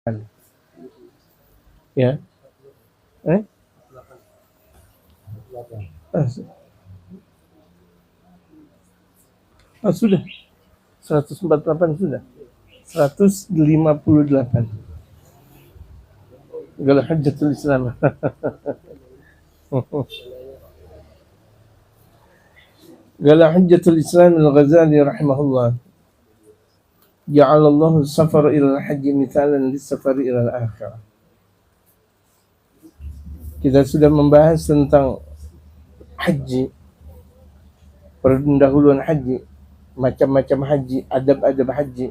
Ya. Sudah. 148 sudah. 158. Kalau Hujjatul Islam. قال حجة الإسلام الغزالي رحمه الله جعل الله السفر إلى الحج مثالا للسفر إلى الآخرة. Kita sudah membahas tentang haji, pendahuluan haji, macam-macam haji, adab-adab haji.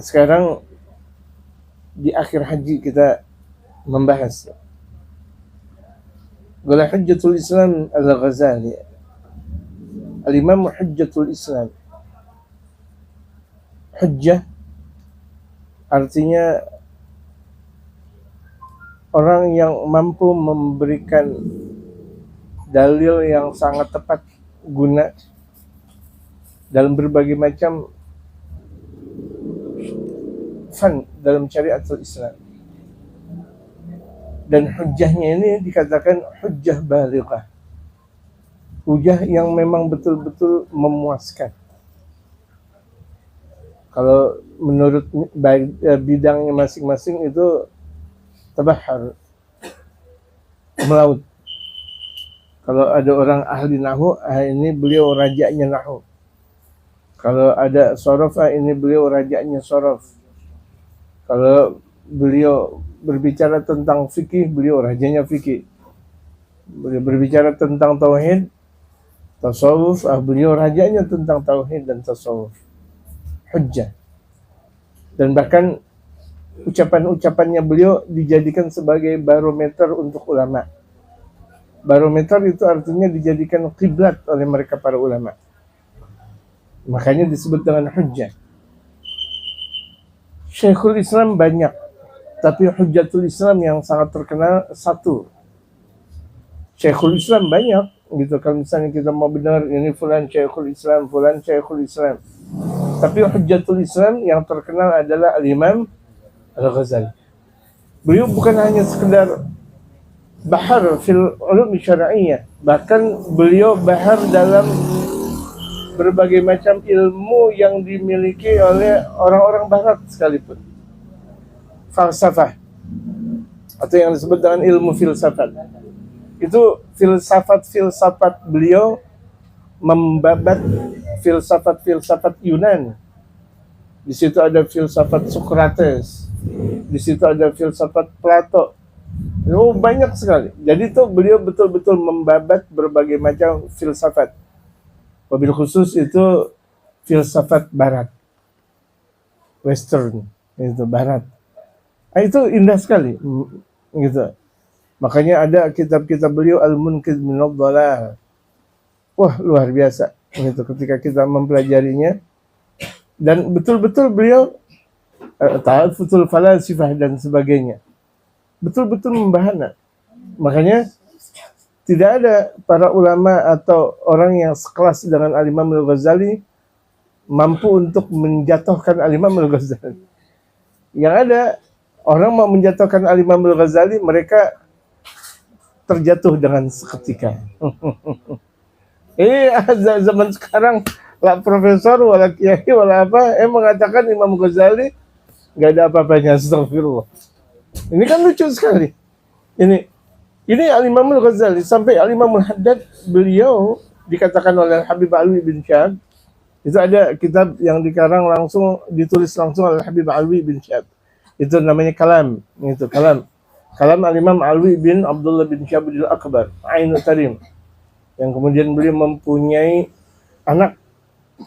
Sekarang di akhir haji kita membahas Qala Hujjatul Islam Al-Ghazali, Al-Imam Hujjatul Islam. Hujjah artinya orang yang mampu memberikan dalil yang sangat tepat guna dalam berbagai macam fan dalam syariatul Islam. Dan hujjahnya ini dikatakan hujjah balighah, hujjah yang memang betul-betul memuaskan. Kalau menurut bidangnya masing-masing itu tabahar, melaut. Kalau ada orang ahli nahwu, ini beliau rajanya nahwu. Kalau ada sorof, ini beliau rajanya sorof. Kalau beliau berbicara tentang fikih, beliau rajanya fikih. Beliau berbicara tentang tauhid, tasawuf, beliau rajanya tentang tauhid dan tasawuf. Hujjah. Dan bahkan ucapan-ucapannya beliau dijadikan sebagai barometer untuk ulama. Barometer itu artinya dijadikan kiblat oleh mereka para ulama. Makanya disebut dengan hujjah. Syekhul Islam banyak, tapi Hujjatul Islam yang sangat terkenal satu. Syekhul Islam banyak, gitu. Kalau misalnya kita mau benar ini fulan Syekhul Islam, fulan Syekhul Islam. Tapi Hujjatul Islam yang terkenal adalah Al-Imam Al-Ghazali. Beliau bukan hanya sekedar bahar fil ulum syar'iyyah, bahkan beliau bahar dalam berbagai macam ilmu yang dimiliki oleh orang-orang barat sekalipun. Falsafah, atau yang disebut dengan ilmu filsafat. Itu filsafat beliau membabat filsafat Yunan. Di situ ada filsafat Socrates, di situ ada filsafat Plato. Banyak sekali. Jadi itu beliau betul-betul membabat berbagai macam filsafat. Wabil khusus itu filsafat barat, western, itu barat. Itu indah sekali, gitu. Makanya ada kitab-kitab beliau Al-Munqidh minadh dhalal. Wah, luar biasa gitu ketika kita mempelajarinya. Dan betul-betul beliau ta'afutul falasifah dan sebagainya. Betul-betul membahana. Makanya tidak ada para ulama atau orang yang sekelas dengan Al-Imam Al-Ghazali mampu untuk menjatuhkan Al-Imam Al-Ghazali. Yang ada orang mau menjatuhkan Al-Imam Al-Ghazali, mereka terjatuh dengan seketika. Zaman sekarang lah profesor, wala kiai, wala apa, mengatakan Imam Ghazali nggak ada apa-apanya, astagfirullah. Ini kan lucu sekali. Ini Al-Imam Al-Ghazali sampai Al-Imam Al-Haddad, beliau dikatakan oleh Habib Alwi bin Syab. Itu ada kitab yang dikarang langsung, ditulis langsung oleh Habib Alwi bin Syab. Itu namanya Kalam, itu Kalam Al-Imam Alwi bin Abdullah bin Syabudil Akbar, Ainul Tarim. Yang kemudian beliau mempunyai anak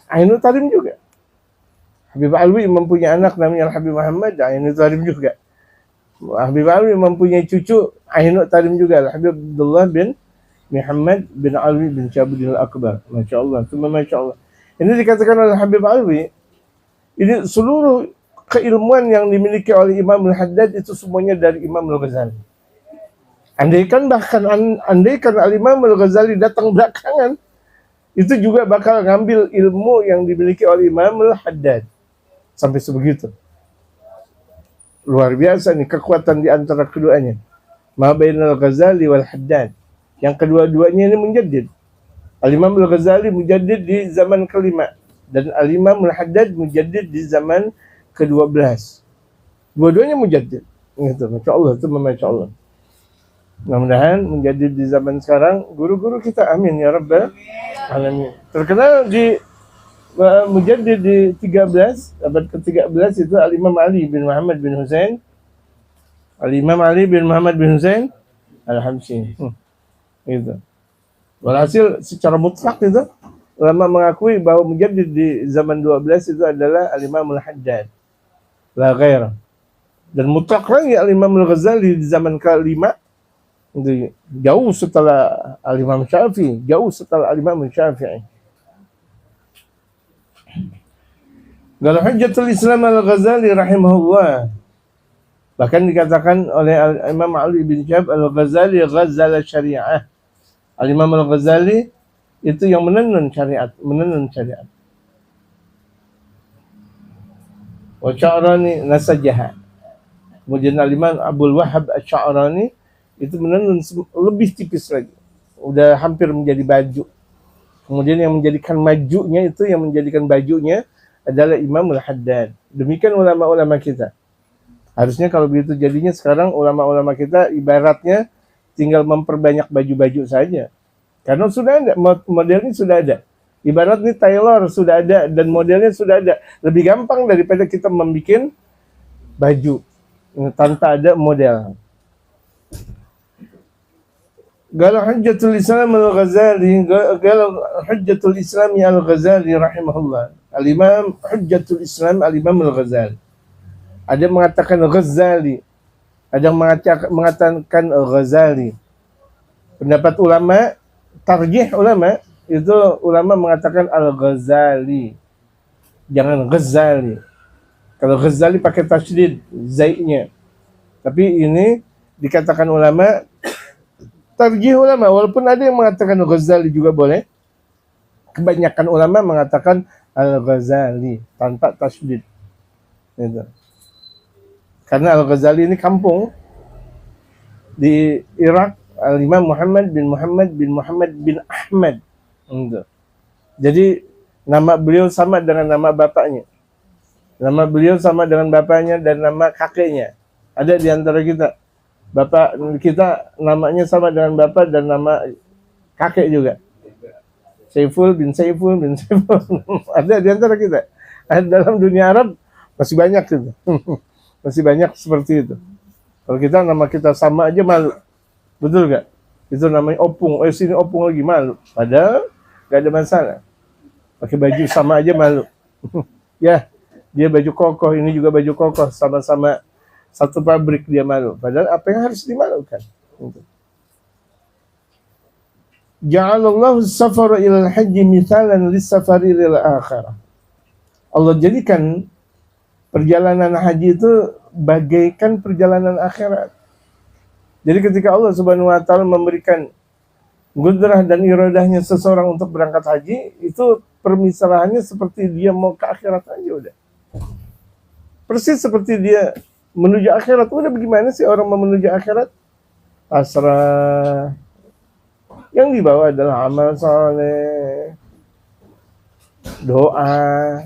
Ainul Tarim juga. Habib Alwi mempunyai anak namanya Habib Muhammad, Ainul Tarim juga. Habib Alwi mempunyai cucu Ainul Tarim juga, Habib Abdullah bin Muhammad bin Alwi bin Syabudil Akbar. Masya Allah, Masya Allah. Ini dikatakan oleh Habib Alwi, ini seluruh keilmuan yang dimiliki oleh Imam Al-Haddad itu semuanya dari Imam Al-Ghazali. Andaikan Al-Imam Al-Ghazali datang belakangan, itu juga bakal ngambil ilmu yang dimiliki oleh Imam Al-Haddad. Sampai sebegitu. Luar biasa nih kekuatan di antara keduanya. Ma bainal Ghazali wal Haddad. Yang kedua-duanya ini mujaddid. Al-Imam Al-Ghazali mujaddid di zaman kelima dan Al-Imam Al-Haddad mujaddid di zaman ke-12. Dua-duanya mujaddid. Gitu. Masya Allah, itu Masya Allah. Mudah-mudahan mujaddid di zaman sekarang guru-guru kita, amin ya rabbal alamin. Terkenal di mujaddid di 13, abad ke-13 itu Al-Imam Ali bin Muhammad bin Husain. Al-Imam Ali bin Muhammad bin Husain Al-Habsyi. Gitu. Walhasil secara mutlak itu ulama mengakui bahwa mujaddid di zaman 12 itu adalah Al-Imam Al-Haddad. La ghair. Dan mutlak lagi Al-Imam Al-Ghazali di zaman ke-5 itu jauh setelah Al-Imam Syafi'i, jauh setelah Al-Imam Syafi'i. Kalau Hujjatul Islam Al-Ghazali rahimahullah, bahkan dikatakan oleh Imam Ali bin Syihab Al-Ghazali ghazala syariah. Al-Imam Al-Ghazali itu yang menenun syariat. Wa Sya'rani nasajaha. Kemudian Al-Imam Abdul Wahhab Asy-Sya'rani itu menenun lebih tipis lagi. Udah hampir menjadi baju. Kemudian yang menjadikan bajunya adalah Imam Al-Haddad. Demikian ulama-ulama kita. Harusnya kalau begitu jadinya sekarang ulama-ulama kita ibaratnya tinggal memperbanyak baju-baju saja. Karena sudah ada, modelnya sudah ada. Ibarat nih tailor sudah ada dan modelnya sudah ada. Lebih gampang daripada kita membuat baju tanpa ada model. Qala Hujjatul Islam Al-Ghazali, qala Hujjatul Islam Al-Ghazali rahimahullah. Al-Imam Hujjatul Islam Al-Imam Al-Ghazali. Ada yang mengatakan Ghazali, ada yang mengatakan Ghazali. Pendapat ulama, tarjih ulama, itu ulama mengatakan Al-Ghazali. Jangan Ghazali. Kalau Ghazali pakai tasydid, zaitnya. Tapi ini dikatakan ulama, tarjih ulama, walaupun ada yang mengatakan Ghazali juga boleh. Kebanyakan ulama mengatakan Al-Ghazali tanpa tasydid. Gitu. Karena Al-Ghazali ini kampung di Irak, Al-Imam Muhammad bin Ahmad. Gitu. Jadi nama beliau sama dengan nama bapaknya. Nama beliau sama dengan bapaknya dan nama kakeknya. Ada di antara kita. Bapak kita namanya sama dengan bapak dan nama kakek juga. Saiful bin Saiful. Ada di antara kita. Dalam dunia Arab masih banyak gitu. Masih banyak seperti itu. Kalau kita nama kita sama aja malu. Betul gak? Itu namanya opung. Sini opung lagi, malu. Padahal gak ada masalah. Pakai baju sama aja malu. Ya, dia baju kokoh, ini juga baju kokoh. Sama-sama satu pabrik, dia malu. Padahal apa yang harus dimalukan? Ja'alallahu safara ilal haji mithalan lis-safari lil akhirah. Allah jadikan perjalanan haji itu bagaikan perjalanan akhirat. Jadi ketika Allah Subhanahu wa taala memberikan gudrah dan iradahnya seseorang untuk berangkat haji, itu permisalahannya seperti dia mau ke akhirat aja udah. Persis seperti dia menuju akhirat. Udah bagaimana sih orang mau menuju akhirat? Pasrah. Yang dibawa adalah amal saleh, doa,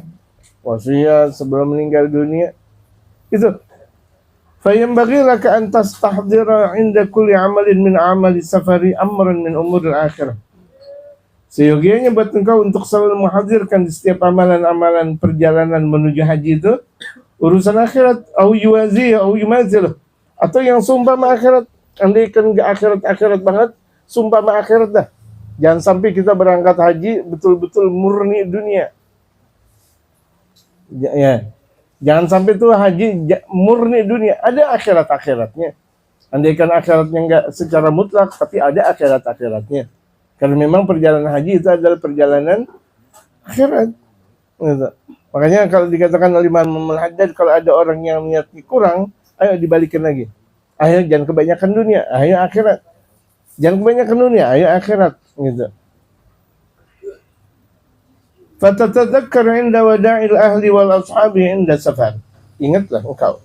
wasiat sebelum meninggal dunia. Itu. Fayambaghi laka an tastahdira 'inda kulli 'amalin min 'amali safari amran min umuril akhirah. Seyogianya buat engkau untuk selalu menghadirkan di setiap amalan-amalan perjalanan menuju haji itu urusan akhirat, au yuwazi au yumazil, atau yang sumpah sama akhirat. Andaikan enggak akhirat banget, sumpah sama akhirat dah. Jangan sampai kita berangkat haji betul-betul murni dunia. Ya. Jangan sampai itu haji murni dunia. Ada akhiratnya. Andaikan akhiratnya enggak secara mutlak, tapi ada akhiratnya. Karena memang perjalanan haji itu adalah perjalanan akhirat. Gitu. Makanya kalau dikatakan oleh Imam Al-Haddad, kalau ada orang yang niatnya kurang, ayo dibalikin lagi. Ayo jangan kebanyakan dunia, ayo akhirat. Jangan kebanyakan dunia, ayo akhirat. Gitu. Fatatadzakkar 'inda wada'il ahli wal ashabi 'inda safar. Ingatlah engkau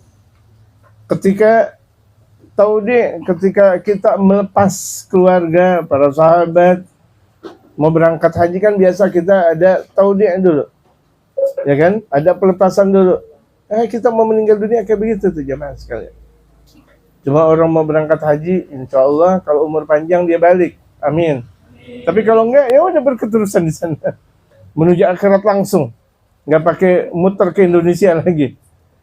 Ketika tahu deh, ketika kita melepas keluarga, para sahabat mau berangkat haji kan biasa kita ada tahu deh dulu, ya kan? Ada pelepasan dulu. Kita mau meninggal dunia kayak begitu tuh jemaah sekalian. Cuma orang mau berangkat haji, insya Allah kalau umur panjang dia balik, amin. Tapi kalau enggak, ya udah berketerusan di sana, menuju akhirat langsung, nggak pakai muter ke Indonesia lagi.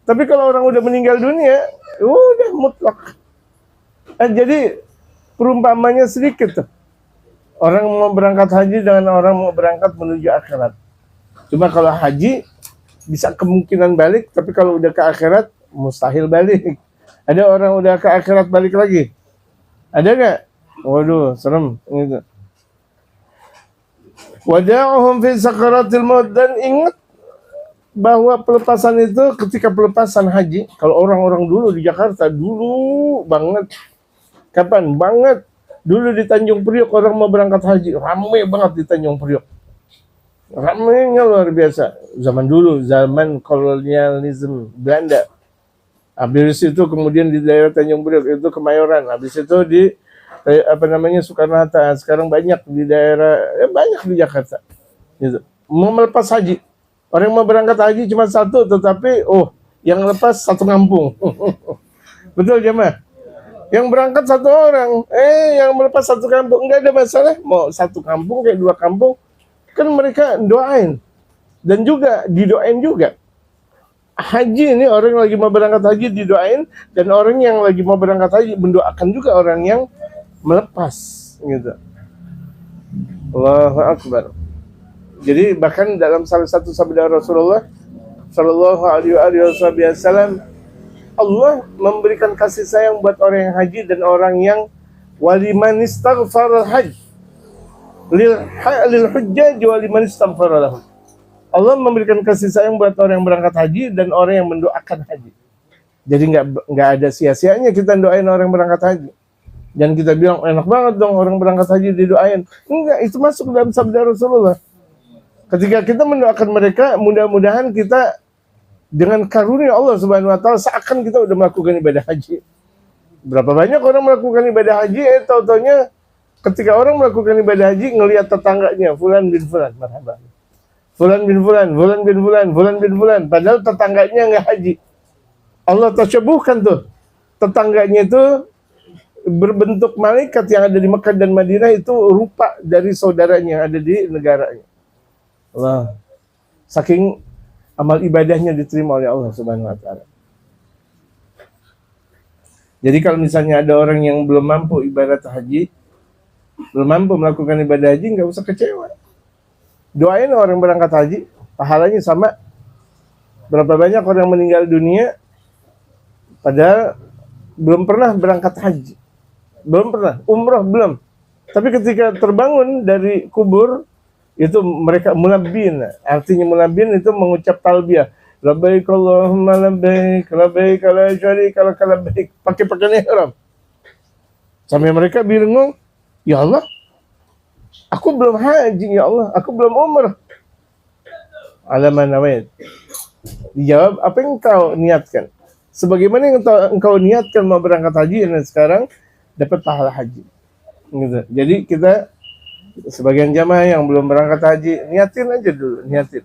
Tapi kalau orang udah meninggal dunia, udah mutlak. Jadi perumpamannya sedikit tuh. Orang mau berangkat haji dengan orang mau berangkat menuju akhirat. Cuma kalau haji bisa kemungkinan balik, tapi kalau udah ke akhirat mustahil balik. Ada orang udah ke akhirat balik lagi? Ada nggak? Waduh, serem gitu. Wada'uhum fi sakaratil maut, dan ingat bahwa pelepasan itu ketika pelepasan haji, kalau orang-orang dulu di Jakarta, dulu banget. Kapan? Banget. Dulu di Tanjung Priok orang mau berangkat haji, ramai banget di Tanjung Priok. Ramainya luar biasa. Zaman dulu, zaman kolonialisme Belanda. Habis itu kemudian di daerah Tanjung Priok itu Kemayoran. Habis itu di Soekarno-Hatta. Sekarang banyak di daerah, banyak di Jakarta. Gitu. Mau melepas haji. Orang mau berangkat haji cuma satu, tetapi yang lepas satu kampung. Betul jemaah? Yang berangkat satu orang, yang melepas satu kampung. Enggak ada masalah. Mau satu kampung kayak dua kampung, kan mereka doain. Dan juga didoain juga. Haji ini orang yang lagi mau berangkat haji didoain, dan orang yang lagi mau berangkat haji mendoakan juga orang yang melepas gitu. Allahu Akbar. Jadi bahkan dalam salah satu sabda Rasulullah Shallallahu Alaihi Wasallam, Allah memberikan kasih sayang buat orang yang haji dan orang yang waliman istaghfar al-hajj lil hujjaj waliman istaghfar lahu. Allah memberikan kasih sayang buat orang yang berangkat haji dan orang yang mendoakan haji. Jadi nggak ada sia-sianya kita doain orang yang berangkat haji. Dan kita bilang enak banget dong orang berangkat haji didoain. Enggak, itu masuk dalam sabda Rasulullah. Ketika kita mendoakan mereka, mudah-mudahan kita dengan karunia Allah Subhanahu wa taala seakan kita udah melakukan ibadah haji. Berapa banyak orang melakukan ibadah haji, tahu-taunya ketika orang melakukan ibadah haji ngelihat tetangganya, fulan bin fulan, marhaban. Fulan bin fulan, fulan bin fulan, fulan bin fulan, padahal tetangganya nggak haji. Allah tasyabuhkan tuh. Tetangganya itu berbentuk malaikat yang ada di Mekah dan Madinah, itu rupa dari saudaranya yang ada di negaranya. Allah. Saking amal ibadahnya diterima oleh Allah Subhanahu wa taala. Jadi kalau misalnya ada orang yang belum mampu ibadat haji, belum mampu melakukan ibadah haji, nggak usah kecewa. Doain orang berangkat haji, pahalanya sama. Berapa banyak orang meninggal dunia padahal belum pernah berangkat haji, belum pernah umrah, belum. Tapi ketika terbangun dari kubur, itu mereka mulabbin. Artinya mulabbin itu mengucap talbiyah. Labbaik Allahumma labbaik, labbaik la syarika lak labbaik. Pakai ihram. Sampai mereka bingung, ya Allah, aku belum haji, ya Allah, aku belum umrah. Alaman nawait. Dijawab, apa yang engkau niatkan? Sebagaimana yang engkau niatkan mau berangkat haji, dan sekarang dapat pahala haji. Gitu. Jadi kita sebagian jamaah yang belum berangkat haji, niatin aja dulu, niatin.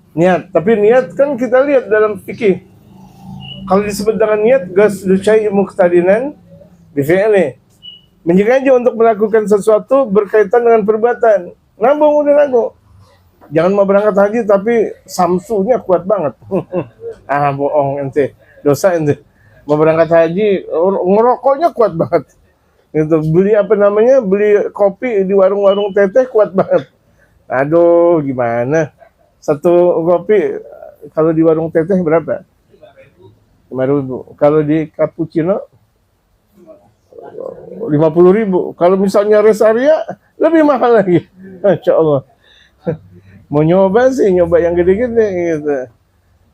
Niat, tapi niat kan kita lihat dalam fikih. Kalau disebut dengan niat, qasdu syai'in muqtadinan bi fi'li. Menyengaja untuk melakukan sesuatu berkaitan dengan perbuatan. Nabung udah nabung. Jangan mau berangkat haji tapi samsunya kuat banget. Bohong ente, dosa ente. Mau berangkat haji, ngerokoknya kuat banget. Gitu, beli beli kopi di warung-warung teteh kuat banget. Aduh, gimana? Satu kopi kalau di warung teteh berapa? 5.000. Kalau di cappuccino 50.000. Kalau misalnya rest area lebih mahal lagi. Masya Allah. Mau nyoba sih, nyoba yang gede-gede gitu.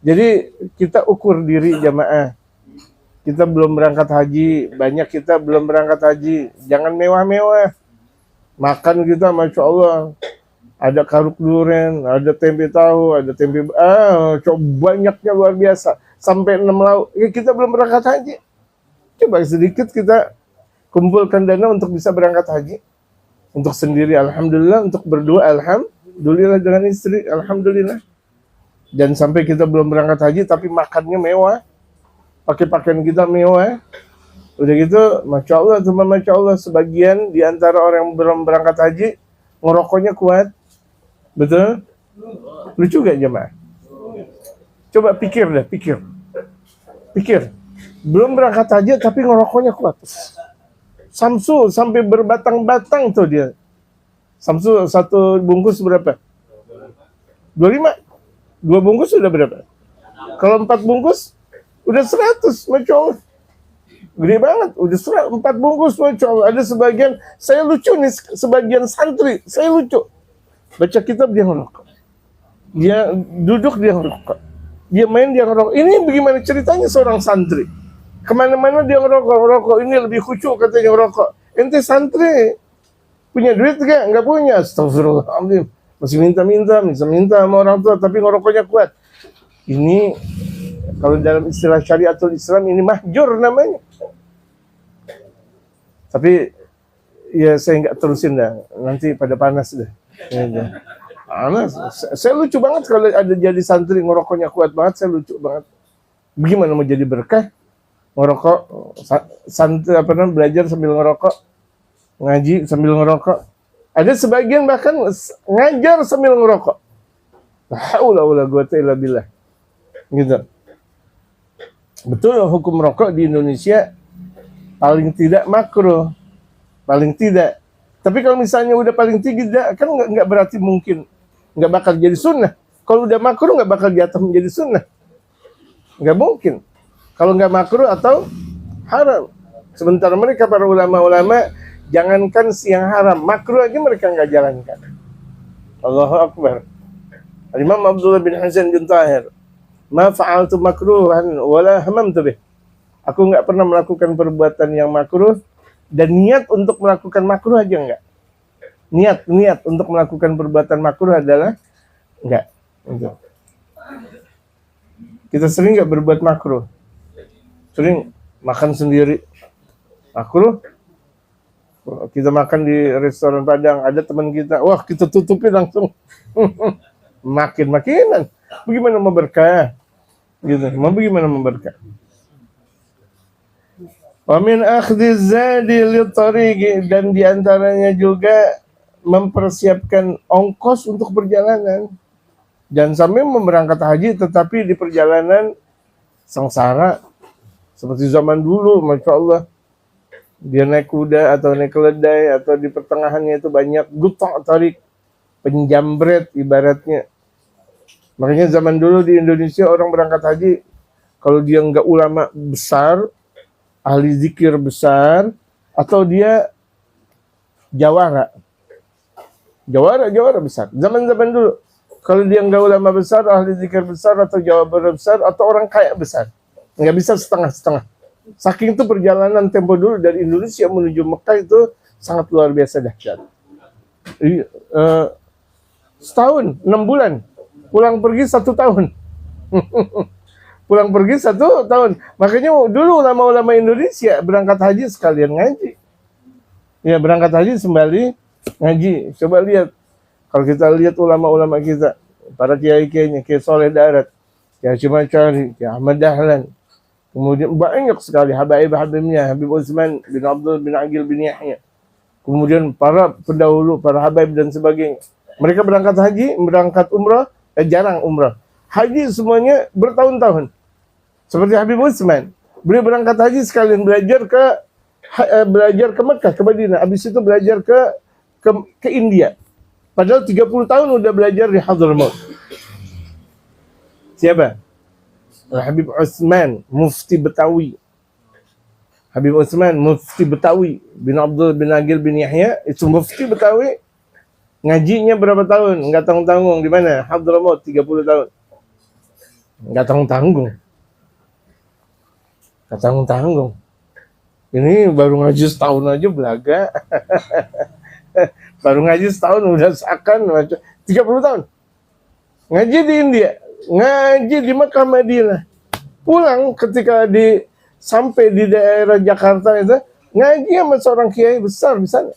Jadi kita ukur diri jamaah. Kita belum berangkat haji, banyak kita belum berangkat haji. Jangan mewah-mewah. Makan kita, Masya Allah. Ada karuk duren, ada tempe tahu, ada tempe, banyaknya luar biasa. sampai 6 lauk, ya kita belum berangkat haji. Coba sedikit kita kumpulkan dana untuk bisa berangkat haji. Untuk sendiri alhamdulillah, untuk berdua alhamdulillah, dengan istri alhamdulillah. Dan sampai kita belum berangkat haji tapi makannya mewah, pakai pakaian kita mewah. Udah gitu, masya Allah, cuma masya Allah, sebagian di antara orang yang belum berangkat haji ngerokoknya kuat, betul? Lucu gak jemaah? Coba pikir, belum berangkat haji tapi ngerokoknya kuat. Samsul sampai berbatang-batang tuh dia. Samsul satu bungkus berapa? 25. 2 bungkus sudah berapa? Kalau 4 bungkus udah 100, masya Allah. Gede banget, udah 4 bungkus, masya Allah. Ada sebagian, saya lucu nih, sebagian santri, saya lucu. Baca kitab dia ngerokok. Dia duduk dia ngerokok. Dia main dia ngerokok. Ini bagaimana ceritanya seorang santri? Kemana-mana dia ngerokok. Ini lebih khusyuk katanya ngerokok. Ente santri, punya duit gak? Nggak punya. Astagfirullahaladzim. Masih minta sama orang tua, tapi ngerokoknya kuat. Ini, kalau dalam istilah syariatul Islam, ini mahjur namanya. Tapi, ya saya nggak terusin dah. Nanti pada panas dah. Panas. Saya lucu banget kalau ada jadi santri ngerokoknya kuat banget, saya lucu banget. Bagaimana mau jadi berkah? Ngerokok, santri belajar sambil ngerokok, ngaji sambil ngerokok. Ada sebagian bahkan ngajar sambil ngerokok. La haula wala quwata illa billah. Gitu. Betul, hukum rokok di Indonesia paling tidak makruh, paling tidak. Tapi kalau misalnya udah paling tinggi, kan nggak berarti mungkin nggak bakal jadi sunnah. Kalau udah makruh nggak bakal jatuh menjadi sunnah, nggak mungkin. Kalau nggak makruh atau haram. Sementara mereka para ulama-ulama, jangankan yang haram, makruh aja mereka nggak jalankan. Allahu Akbar. Imam Abdullah bin Hasan bin Tahir, ma fa'altu makruhan wala hamamtu bih. Aku nggak pernah melakukan perbuatan yang makruh dan niat untuk melakukan makruh aja enggak. Niat untuk melakukan perbuatan makruh adalah enggak. Kita sering nggak berbuat makruh. Sering makan sendiri makruh. Kita makan di restoran Padang, ada teman kita, wah kita tutupin langsung. Makin-makinan. Bagaimana mau berkah? Gitu. Bagaimana mau berkah? Wa min akhdhi zadi litariqi, dan diantaranya juga mempersiapkan ongkos untuk perjalanan. Jangan sampai memberangkat haji tetapi di perjalanan sengsara. Seperti zaman dulu, masya Allah, dia naik kuda atau naik keledai atau di pertengahannya itu banyak gutok tarik, penjambret ibaratnya. Makanya zaman dulu di Indonesia orang berangkat haji, kalau dia nggak ulama besar, ahli zikir besar, atau dia jawara besar. Zaman-zaman dulu, kalau dia nggak ulama besar, ahli zikir besar, atau jawara besar, atau orang kaya besar. Nggak bisa setengah-setengah. Saking itu perjalanan tempo dulu dari Indonesia menuju Mekah itu sangat luar biasa dahsyat. Setahun, 6 bulan. Pulang pergi 1 tahun. Pulang pergi 1 tahun. Makanya dulu ulama-ulama Indonesia berangkat haji sekalian ngaji. Ya, berangkat haji sembari ngaji. Coba lihat. Kalau kita lihat ulama-ulama kita, para kiai-kiainya, Kiai Soleh Darat, Kiai Hashim Asy'ari, Kiai Ahmad Dahlan, kemudian banyak sekali habaib-habibnya, Habib Utsman bin Abdul bin Aqil bin Yahya. Kemudian para pendahulu, para habaib dan sebagainya. Mereka berangkat haji, berangkat umrah, jarang umrah. Haji semuanya bertahun-tahun. Seperti Habib Utsman. Beliau berangkat haji sekalian belajar ke Mekah, ke Madinah. Habis itu belajar ke India. Padahal 30 tahun udah belajar di Hadramaut. Siapa? Habib Utsman, mufti Betawi. Habib Utsman, mufti Betawi. Bin Abdul bin Aqil bin Yahya, itu mufti Betawi. Ngajinya berapa tahun? Enggak tanggung-tanggung. Di mana? Hadramaut, 30 tahun. Enggak tanggung-tanggung. Enggak tanggung-tanggung. Ini baru ngaji setahun aja belaga. Baru ngaji setahun udah seakan 30 tahun. Ngaji di India, ngaji di Mekah Madinah. Pulang ketika sampai di daerah Jakarta itu ngaji sama seorang kiai besar di sana,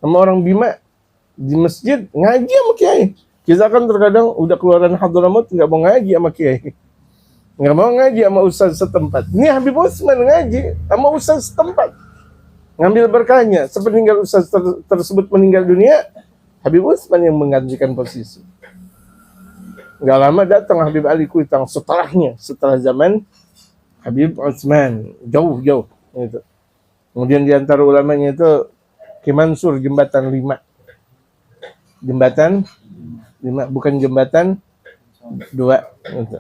sama orang Bima di masjid ngaji sama kiai. Kita kan terkadang udah keluaran Hadramaut nggak mau ngaji sama kiai, nggak mau ngaji sama ustaz setempat. Ini Habib Utsman ngaji sama ustaz setempat, ngambil berkahnya. Sepeninggal ustaz tersebut meninggal dunia, Habib Utsman yang menggantikan posisi. Nggak lama datang Habib Ali Kuitang setelah zaman Habib Utsman, jauh gitu. Kemudian di antara ulamanya itu Ki Mansur, jembatan 5. Jembatan 5, bukan jembatan 2 gitu.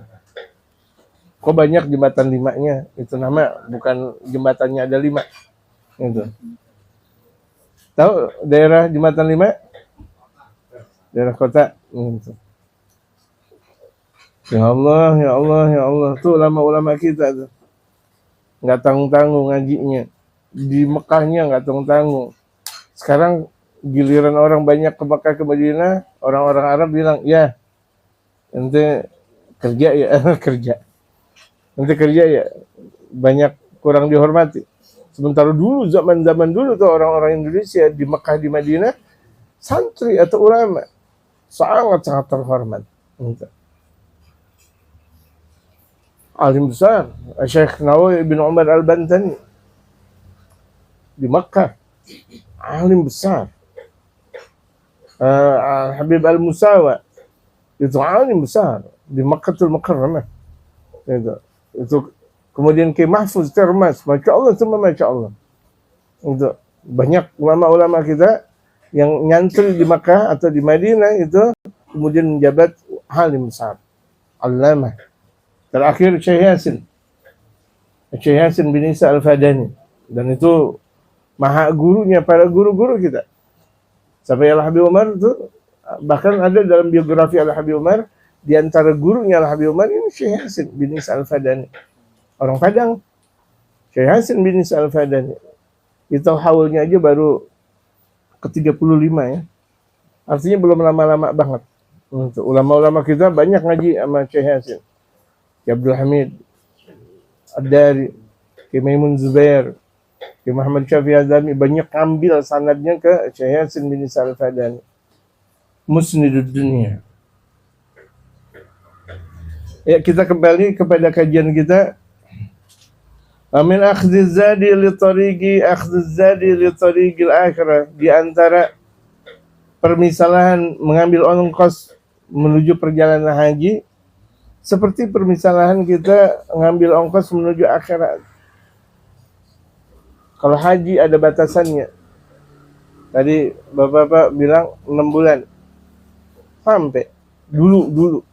Kok banyak jembatan 5-nya? Itu nama, bukan jembatannya ada 5 gitu. Tahu daerah jembatan 5? Daerah kota gitu. Ya Allah, ya Allah, ya Allah. Tuh ulama-ulama kita tuh nggak tanggung-tanggung ngajinya. Di Mekahnya nggak tanggung-tanggung. Sekarang giliran orang banyak ke Mekah ke Madinah, orang-orang Arab bilang, ya ente kerja ya, kerja. Ente kerja ya, banyak kurang dihormati. Sementara dulu, zaman-zaman dulu tuh orang-orang Indonesia di Mekah di Madinah, santri atau ulama sangat-sangat terhormat. Alim besar, Syekh Nawawi bin Umar Al-Bantani di Makkah, alim besar. Habib Al-Musawa itu alim besar di Makkatul Mukarramah. Itu kemudian Ki Mahfuz Termas, masya Allah, semua masya Allah. Itu banyak ulama-ulama kita yang nyantri di Makkah atau di Madinah itu kemudian menjabat alim besar, allamah. Terakhir Syekh Yasin bin Isa Al-Fadani, dan itu maha gurunya para guru-guru kita. Sampai Al-Habib Umar itu, bahkan ada dalam biografi Al-Habib Umar, di antara gurunya Al-Habib Umar ini Syekh Yasin bin Isa Al-Fadani, orang Padang. Syekh Yasin bin Isa Al-Fadani itu haulnya aja baru ke-35 ya, artinya belum lama-lama banget. Untuk ulama-ulama kita banyak ngaji sama Syekh Yasin. Ki Abdul Hamid Ad-Dari, Ki Maimun Zubair, Ki Muhammad Syafi'i Azami, banyak ambil sanadnya ke Syekh Yasin bin Isa Al-Fadani, musnidud dunia. Ya, kita kembali kepada kajian kita. Amin akhdhiz zadi li tariqil akhirah. Di antara permisalahan mengambil ongkos menuju perjalanan haji, seperti permisalahan kita mengambil ongkos menuju akhirat. Kalau haji ada batasannya. Tadi Bapak-bapak bilang 6 bulan. Sampai dulu.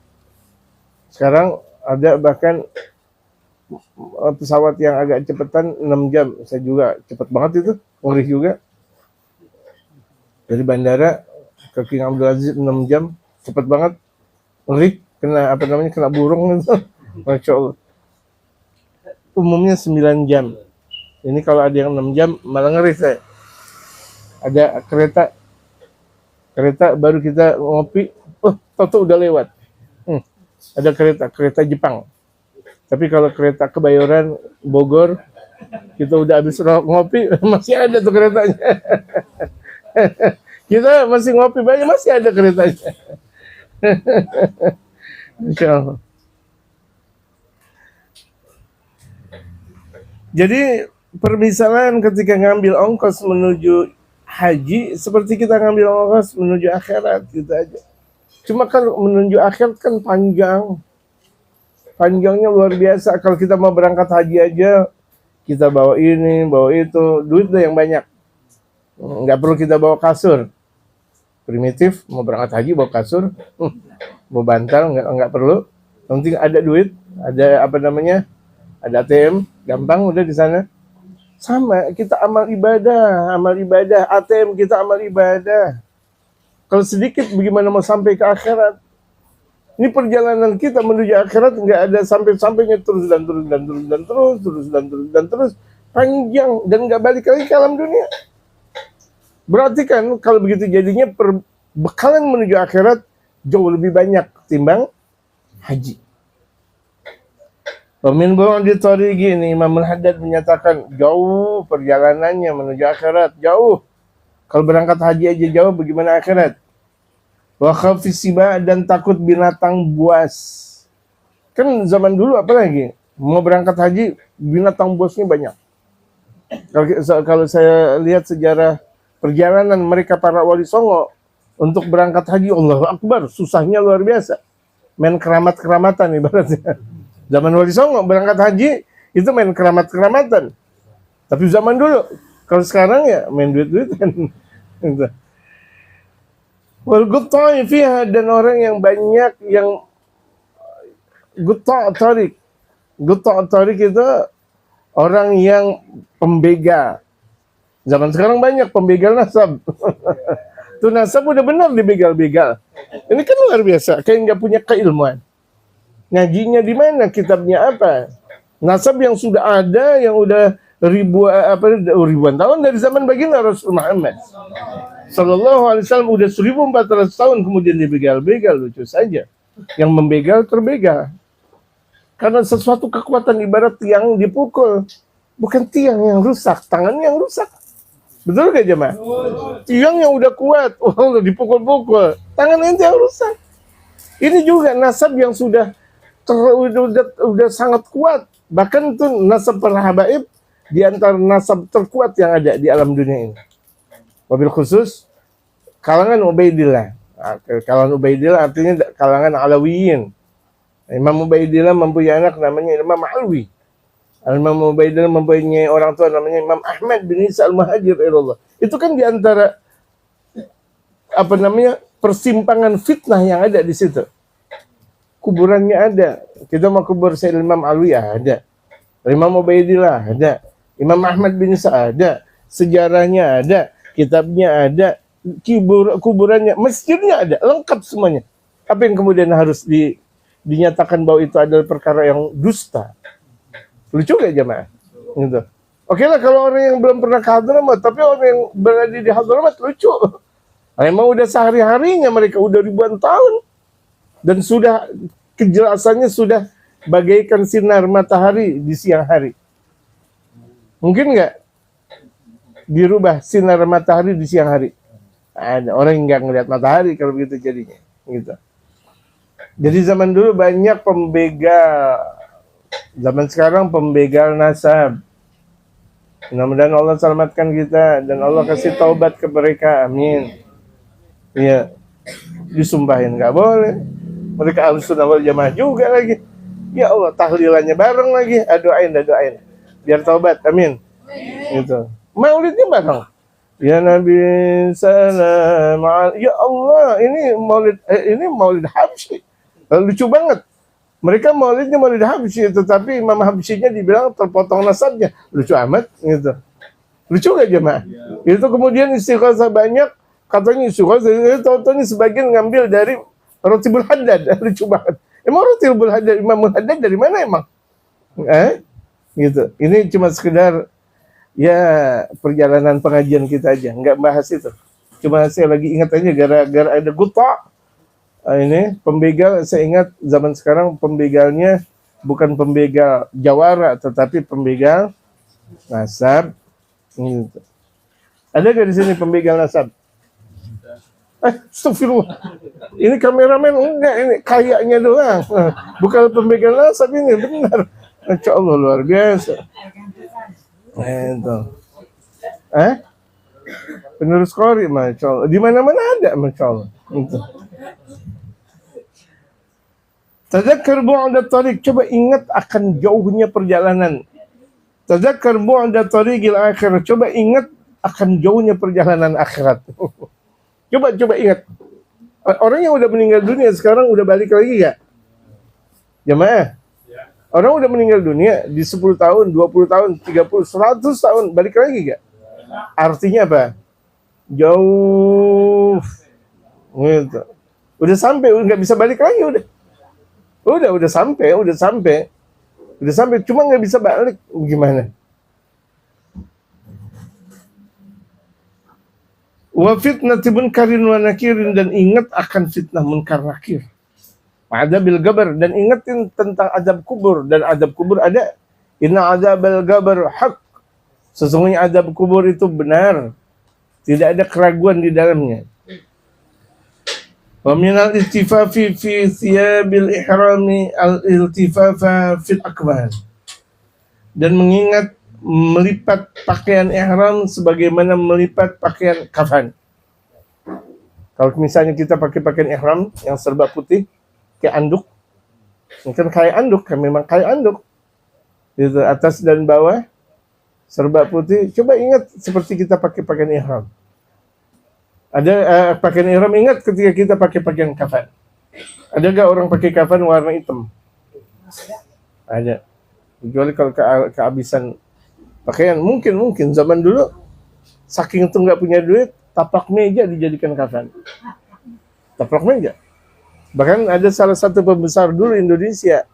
Sekarang ada bahkan pesawat yang agak cepetan 6 jam. Saya juga cepet banget itu, ngeri juga. Dari bandara ke King Abdul Aziz 6 jam, cepet banget. Ngeri, kena burung itu. Masya Allah. Umumnya 9 jam. Ini kalau ada yang 6 jam malah ngeri saya. Ada kereta baru kita ngopi, tahu udah lewat. Ada kereta Jepang. Tapi kalau kereta Kebayoran Bogor, kita udah habis ngopi, masih ada tuh keretanya. Kita masih ngopi banyak, masih ada keretanya. Insya Allah. Jadi permisalan ketika ngambil ongkos menuju haji seperti kita ngambil ongkos menuju akhirat gitu aja. Cuma kan menuju akhirat kan panjangnya luar biasa. Kalau kita mau berangkat haji aja, kita bawa ini, bawa itu, duit udah yang banyak. Nggak perlu kita bawa kasur. Primitif, mau berangkat haji bawa kasur, mau bantal nggak perlu. Yang penting ada duit, ada ada ATM, gampang udah di sana. Sama, kita amal ibadah, ATM kita amal ibadah. Kalau sedikit bagaimana mau sampai ke akhirat? Ini perjalanan kita menuju akhirat nggak ada sampai-sampainya, terus, panjang dan nggak balik lagi ke alam dunia. Berarti kan kalau begitu jadinya perbekalan menuju akhirat jauh lebih banyak ketimbang haji. Pemin bu'di tariqi, ini Imam Al-Haddad menyatakan jauh perjalanannya menuju akhirat, jauh. Kalau berangkat haji aja jauh, bagaimana akhirat? Wa khafis siba, dan takut binatang buas. Kan zaman dulu apalagi mau berangkat haji binatang buasnya banyak. Kalau saya lihat sejarah perjalanan mereka para wali songo untuk berangkat haji, Allahu Akbar, susahnya luar biasa. Main keramat-keramatan ibaratnya. Zaman wali songo berangkat haji itu main keramat-keramatan. Tapi zaman dulu, kalau sekarang ya main duit-duitan. Wal gutta'i fiha, dan orang yang banyak yang gutta' tarik. Gutta' tarik itu orang yang pembegal. Zaman sekarang banyak pembegal nasab. Tuh nasab udah benar dibegal-begal. Ini kan luar biasa, kayak nggak punya keilmuan. Ngajinya di mana? Kitabnya apa? Nasab yang sudah ada, yang udah ribuan tahun dari zaman baginda Rasul Muhammad Sallallahu Alaihi Wasallam, udah 1400 tahun kemudian dibegal-begal, lucu saja. Yang membegal terbegal. Karena sesuatu kekuatan ibarat tiang dipukul, bukan tiang yang rusak, tangan yang rusak. Betul gak jemaah? Tiang yang udah kuat, udah dipukul-pukul, tangan ente yang rusak. Ini juga nasab yang sudah sangat kuat. Bahkan itu nasab para habaib di antara nasab terkuat yang ada di alam dunia ini. Wabil khusus kalangan Ubaidillah. Kalangan Ubaidillah artinya kalangan Alawiyin. Imam Ubaidillah mempunyai anak namanya Imam Alwi. Imam Ubaidillah mempunyai orang tua namanya Imam Ahmad bin Isa al-Muhajir ilallah. Itu kan di antara persimpangan fitnah yang ada di situ. Kuburannya ada. Kita mau kubur Sayyid Imam Alwi ada. Imam Ubaidillah ada. Imam Ahmad bin Isa ada. Sejarahnya ada. Kitabnya ada. Kuburannya, masjidnya ada. Lengkap semuanya. Apa yang kemudian harus dinyatakan bahwa itu adalah perkara yang dusta? Lucu gak jemaah? Gitu. Oke lah kalau orang yang belum pernah ke Hadramaut, tapi orang yang berada di Hadramaut lucu. Emang udah sehari-harinya mereka udah ribuan tahun. Dan sudah kejelasannya sudah bagaikan sinar matahari di siang hari. Mungkin nggak dirubah sinar matahari di siang hari? Ada orang yang nggak ngeliat matahari kalau begitu jadinya. Gitu. Jadi zaman dulu banyak pembegal. Zaman sekarang pembegal nasab. Mudah-mudahan Allah selamatkan kita dan Allah kasih taubat ke mereka. Amin. Iya. Disumpahin nggak boleh. Mereka Ahlussunnah wal Jamaah juga lagi. Ya Allah, tahlilannya bareng lagi. Doain. Biar taubat. Amin. Gitu. Maulidnya bareng. Ya Nabi salam. Ya Allah, ini maulid Habsyi. Lucu banget. Mereka maulidnya maulid Habsyi, tetapi Imam Habsyinya dibilang terpotong nasabnya. Lucu amat gitu. Lucu gak jemaah? Itu kemudian istighosah banyak. Katanya istighosah itu contohnya sebagian ngambil dari Ratibul Haddad. Lucu banget. Emang Ratibul Haddad, Imam Haddad dari mana emang? Gitu. Ini cuma sekedar ya perjalanan pengajian kita aja, nggak bahas itu. Cuma saya lagi ingat aja gara-gara ada Gutta. Ini pembegal, saya ingat zaman sekarang pembegalnya bukan pembegal jawara, tetapi pembegal nasab. Gitu. Ada nggak di sini pembegal nasab? Astagfirullah. Ini kameramen enggak, ini kayaknya doang. Bukan pembegal nasab ini, benar. Masya Allah luar biasa. Itu. Penerus Qori, Masya Allah. Di mana-mana ada, Masya Allah. Itu. Tadzakkar bu'da tariq, coba ingat akan jauhnya perjalanan. Tadzakkar bu'da tariqil akhir, coba ingat akan jauhnya perjalanan akhirat. Coba ingat. Orang yang udah meninggal dunia sekarang udah balik lagi gak? Jemaah. Orang udah meninggal dunia di 10 tahun, 20 tahun, 30, 100 tahun, balik lagi gak? Artinya apa? Jauh. Gitu. Udah sampai, nggak bisa balik lagi udah. Udah sampai. Udah sampai, cuma nggak bisa balik. Gimana? Wa fitnati munkarin wa nakirin, dan ingat akan fitnah munkar nakir. Adzabil qabr, dan ingetin tentang azab kubur, dan azab kubur ada. Inna adzabal qabr haq. Sesungguhnya azab kubur itu benar. Tidak ada keraguan di dalamnya. Wa minal iltifafi fi thiyabil ihrami al-iltifafa fil akbar. Dan mengingat melipat pakaian ihram sebagaimana melipat pakaian kafan. Kalau misalnya kita pakai pakaian ihram yang serba putih, kayak anduk, mungkin kayak anduk, kan memang kayak anduk, itu atas dan bawah serba putih. Coba ingat seperti kita pakai pakaian ihram. Ada pakaian ihram, ingat ketika kita pakai pakaian kafan. Ada gak orang pakai kafan warna hitam? Ada. Kecuali kalau kehabisan pakaian, mungkin zaman dulu saking itu nggak punya duit, tapak meja dijadikan kafan. Tapak meja. Bahkan ada salah satu pembesar dulu Indonesia,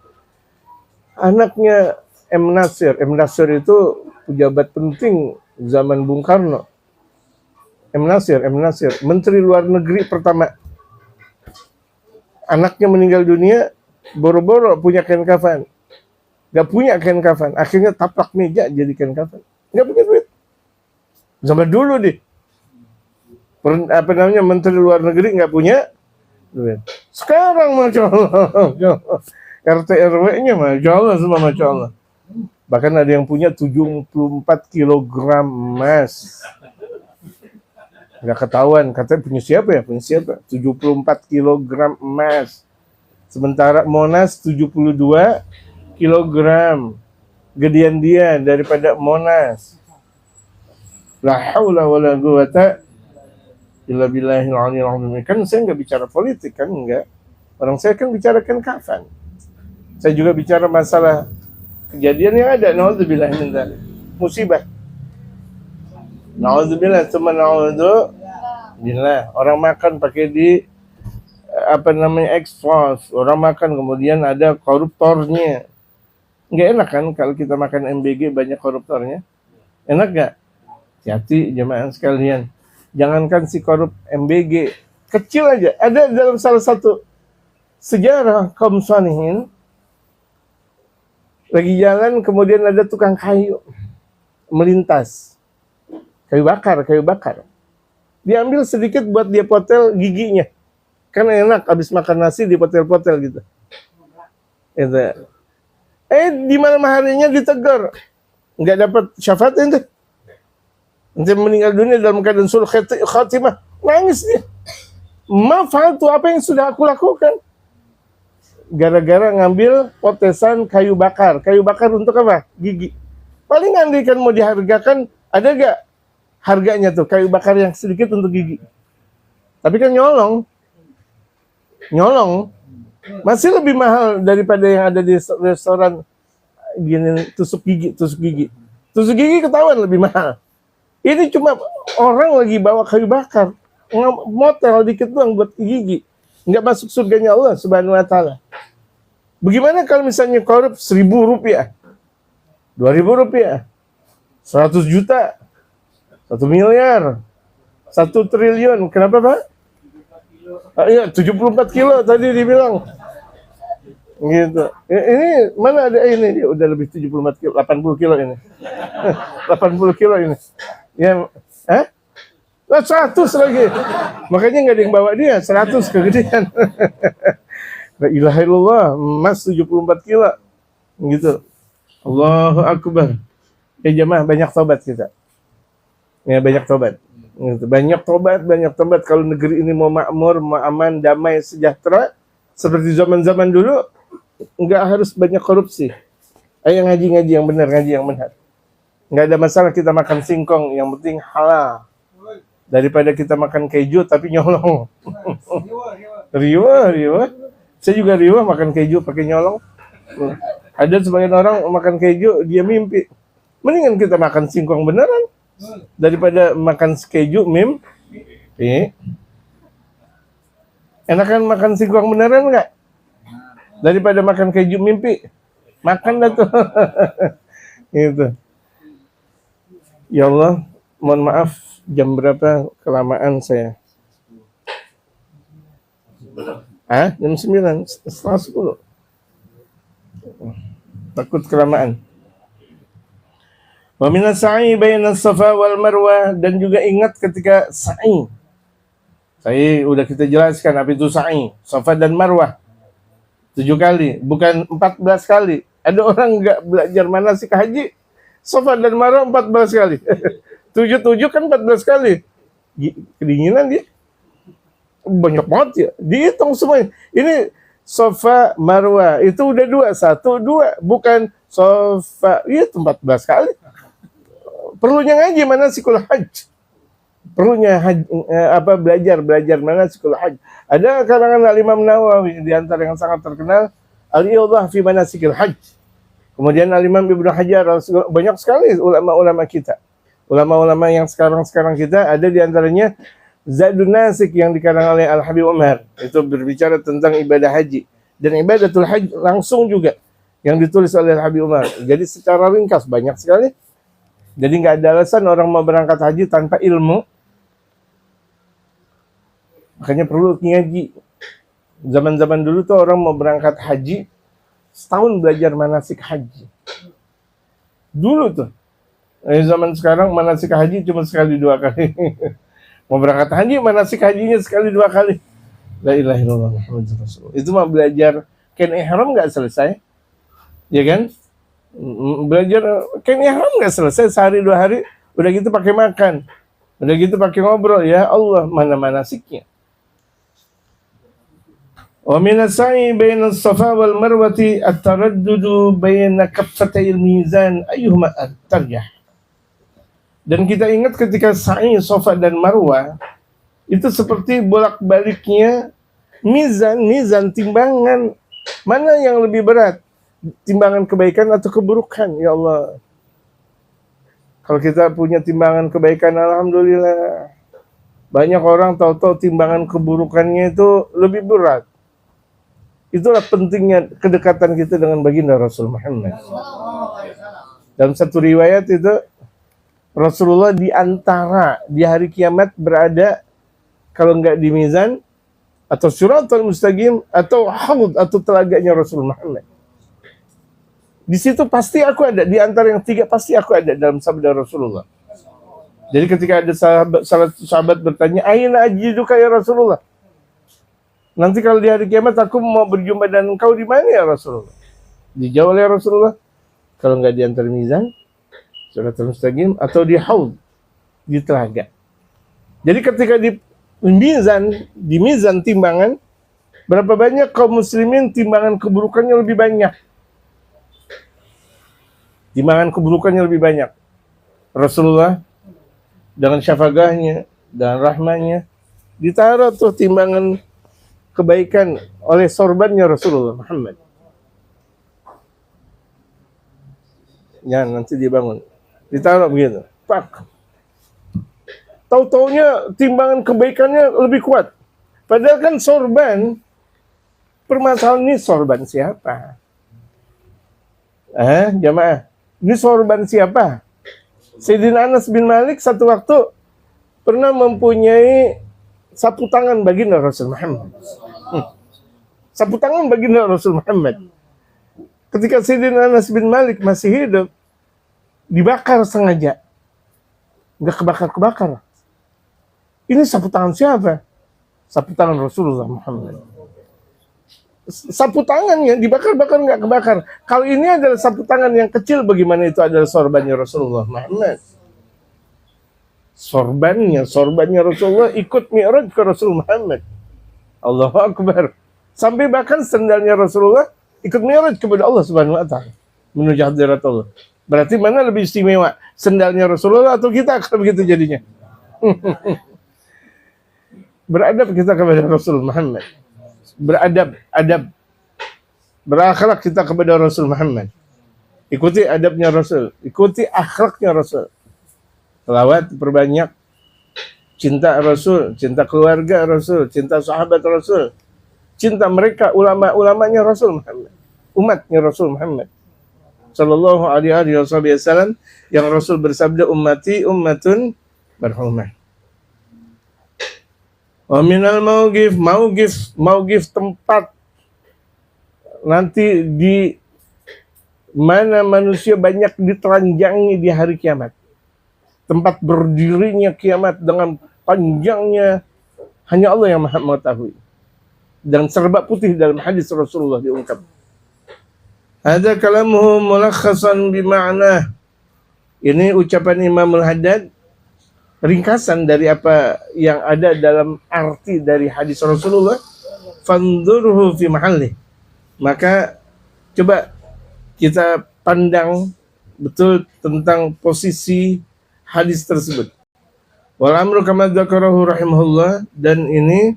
anaknya M. Nasir. M. Nasir itu pejabat penting zaman Bung Karno. M. Nasir, Menteri Luar Negeri pertama. Anaknya meninggal dunia, boro-boro punya kain kafan. Gak punya kain kafan, akhirnya tapak meja jadi kain kafan. Gak punya duit. Zaman dulu deh. Menteri Luar Negeri gak punya duit. Sekarang Masya Allah. RT RW-nya Masya Allah, semua Masya Allah. Bahkan ada yang punya 74 kilogram emas. Gak ketahuan, katanya punya siapa ya? 74 kilogram emas. Sementara Monas 72 kilogram. Gedean dia daripada Monas. La haula wala quwata illa billahil aliyil azim. Kan saya enggak bicara politik, kan enggak. Orang saya kan bicarakan kafan. Saya juga bicara masalah kejadian yang ada. Nauzubillah min dzalik. Musibah. Nauzubillah, tsumma nauzubillah. Orang makan pakai di expose. Orang makan kemudian ada koruptornya. Nggak enak kan kalau kita makan MBG banyak koruptornya? Enak nggak? Hati-hati jemaah sekalian. Jangankan si korup MBG, kecil aja. Ada dalam salah satu sejarah kaum salihin, lagi jalan kemudian ada tukang kayu melintas. Kayu bakar. Diambil sedikit buat dia potel giginya. Kan enak habis makan nasi dipotel-potel gitu. Itu. Di malam harinya ditegur. Nggak dapat syafaat ente. Ente meninggal dunia dalam keadaan sul khatimah. Nangis dia. Maaf tuh apa yang sudah aku lakukan. Gara-gara ngambil potesan kayu bakar. Kayu bakar untuk apa? Gigi. Paling andai kan mau dihargakan, ada gak harganya tuh kayu bakar yang sedikit untuk gigi? Tapi kan nyolong. Masih lebih mahal daripada yang ada di restoran gini, tusuk gigi. Tusuk gigi ketahuan lebih mahal. Ini cuma orang lagi bawa kayu bakar, motel dikit doang buat gigi. Nggak masuk surganya Allah Subhanahu wa taala. Bagaimana kalau misalnya korup 1.000 rupiah, 2.000 rupiah, 100 juta, 1 miliar, 1 triliun. Kenapa, Pak? Iya, 74 kilo tadi dibilang. Gitu. Ini mana ada ini? Dia udah lebih 74 kilo, 80 kilo ini. 80 kilo ini. Ya, 100 lagi. Makanya nggak ada yang bawa dia, 100 kegedean. La ilaha illallah, emas 74 kilo. Gitu. Allahu Akbar. Ya jemaah, banyak tobat kita. Ya, banyak tobat. Banyak tobat kalau negeri ini mau makmur, mau aman, damai, sejahtera seperti zaman-zaman dulu, nggak harus banyak korupsi. Ayo ngaji yang benar. Nggak ada masalah kita makan singkong, yang penting halal. Daripada kita makan keju tapi nyolong. Riwa. Saya juga riwa makan keju pakai nyolong. Ada sebagian orang makan keju dia mimpi. Mendingan kita makan singkong beneran daripada makan keju mimpi. Enakan makan singkong beneran nggak? Daripada makan keju mimpi. Makan dah tuh. Gitu. Ya Allah, mohon maaf jam berapa kelamaan saya. Jam 9, setengah 10. Takut kelamaan. Wa minas sa'i bainas Safa wal Marwah, dan juga ingat ketika sa'i. Sa'i udah kita jelaskan apa itu sa'i, Safa dan Marwah. 7 kali, bukan 14 kali. Ada orang enggak belajar manasik haji, Safa dan Marwah 14 kali. 7 kan 14 kali. Kedinginan dia. Banyak banget ya. Dihitung semuanya. Ini Safa Marwah itu udah 2, 1, 2, bukan Safa itu 14 kali. Perlunya ngaji manasikul hajj. Perlunya belajar manasikul hajj. Ada karangan Al-Imam Nawawi di antara yang sangat terkenal, Al-Iyadah fi manasikil hajj. Kemudian Al-Imam Ibnu Hajar, banyak sekali ulama-ulama kita. Ulama-ulama yang sekarang kita ada di antaranya Zadun Nasik yang dikarang oleh Al-Habib Umar. Itu berbicara tentang ibadah haji. Dan ibadatul haji langsung juga yang ditulis oleh Al-Habib Umar. Jadi secara ringkas banyak sekali. Jadi nggak ada alasan orang mau berangkat haji tanpa ilmu. Makanya perlu ngaji. Zaman-zaman dulu tuh orang mau berangkat haji, setahun belajar manasik haji. Dulu tuh. Zaman sekarang manasik haji cuma sekali 2 kali. Mau berangkat haji, manasik hajinya sekali 2 kali. La ilaha illallah Muhammadur Rasulullah. Itu mah belajar kain ihram nggak selesai. Ya kan? Belajar kain ihram nggak selesai sehari 2 hari, udah gitu pakai makan, udah gitu pakai ngobrol. Ya Allah, mana manasiknya? Wa min as-sa'i baina as-Safa wal Marwati at-taraddudu baina kaffatayil mizan ayyuhuma tarjah. Dan kita ingat ketika sa'i Safa dan Marwah itu seperti bolak-baliknya mizan timbangan, mana yang lebih berat? Timbangan kebaikan atau keburukan? Ya Allah. Kalau kita punya timbangan kebaikan, alhamdulillah. Banyak orang tahu-tahu timbangan keburukannya itu lebih berat. Itulah pentingnya kedekatan kita dengan baginda Rasul Muhammad. Dalam satu riwayat itu Rasulullah di antara di hari kiamat berada, kalau enggak di mizan atau siratal mustaqim atau haud atau telaganya Rasul Muhammad. Di situ pasti aku ada, di antara yang 3 pasti aku ada dalam sabda Rasulullah. Jadi ketika ada salah satu sahabat bertanya, "Aina ajiduka ya Rasulullah?" Nanti kalau di hari kiamat aku mau berjumpa dengan engkau di mana ya Rasulullah? Dijawab oleh Rasulullah, kalau enggak di antara mizan, siratal mustaqim atau di haud, di telaga. Jadi ketika di mizan timbangan, berapa banyak kaum muslimin timbangan keburukannya lebih banyak. Timbangan keburukannya lebih banyak. Rasulullah dengan syafaqahnya dan rahmanya ditaruh tuh timbangan kebaikan oleh sorbannya Rasulullah Muhammad. Ya, nanti dibangun. Ditaruh begitu. Pak. Tahu-taunya timbangan kebaikannya lebih kuat. Padahal kan sorban, permasalahan ini sorban siapa? Jamaah. Ini sorban siapa? Sayyidina Anas bin Malik satu waktu pernah mempunyai sapu tangan baginda Rasul Muhammad. Sapu tangan baginda Rasul Muhammad. Ketika Sayyidina Anas bin Malik masih hidup, dibakar sengaja. Enggak kebakar-kebakar. Ini sapu tangan siapa? Sapu tangan Rasulullah Muhammad. Sapu tangannya dibakar-bakar nggak kebakar. Kalau ini adalah sapu tangan yang kecil, bagaimana itu adalah sorbannya Rasulullah Muhammad? Sorbannya Rasulullah ikut mi'raj ke Rasul Muhammad. Allahu Akbar. Sampai bahkan sendalnya Rasulullah ikut mi'raj kepada Allah Subhanahu wa taala menuju hadirat Allah. Berarti mana lebih istimewa? Sendalnya Rasulullah atau kita kalau begitu jadinya? Beradab kita kepada Rasul Muhammad. Berakhlak kita kepada Rasul Muhammad. Ikuti adabnya Rasul, ikuti akhlaknya Rasul. Selawat perbanyak, cinta Rasul, cinta keluarga Rasul, cinta sahabat Rasul, cinta mereka ulama-ulamanya Rasul Muhammad, umatnya Rasul Muhammad sallallahu alaihi wasallam, yang Rasul bersabda, ummati ummatun marhumah. Wa minal maugif tempat nanti di mana manusia banyak ditelanjangi di hari kiamat. Tempat berdirinya kiamat dengan panjangnya hanya Allah yang Maha mengetahui. Dan serba putih dalam hadis Rasulullah diungkap. Ada kalamuhu mulakhasan bima'na. Ini ucapan Imam Al-Haddad, ringkasan dari apa yang ada dalam arti dari hadis Rasulullah. Fanzurhu fi mahallih. Maka coba kita pandang betul tentang posisi hadis tersebut. Wal amru kama dzakarahu rahimahullah, dan ini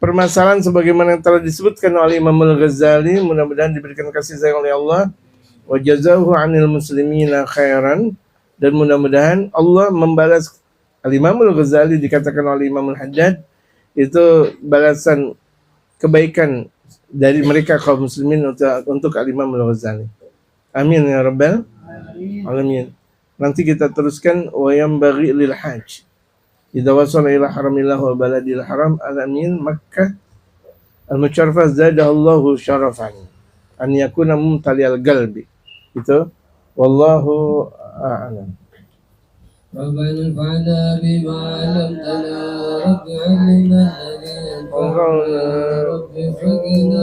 permasalahan sebagaimana yang telah disebutkan oleh Imam Al-Ghazali, mudah-mudahan diberikan kasih sayang oleh Allah, wa jazahu 'anil muslimina khairan, dan mudah-mudahan Allah membalas Al-Imam Al-Ghazali, dikatakan oleh Imam Al-Haddad itu balasan kebaikan dari mereka kaum muslimin untuk Al-Imam Al-Ghazali. Amin ya rabbal alamin. Nanti kita teruskan wa yanbaghi lil hajj idza wasala ila haramillah wa baladil haram al-amin Makkah al-musyarrafah zadahallahu syarafan an yakuna mumtaliyal qalbi. Itu wallahu a'lam. ربنا انفعنا بما علمتنا رب علمنا الذي ينفعنا رب فقنا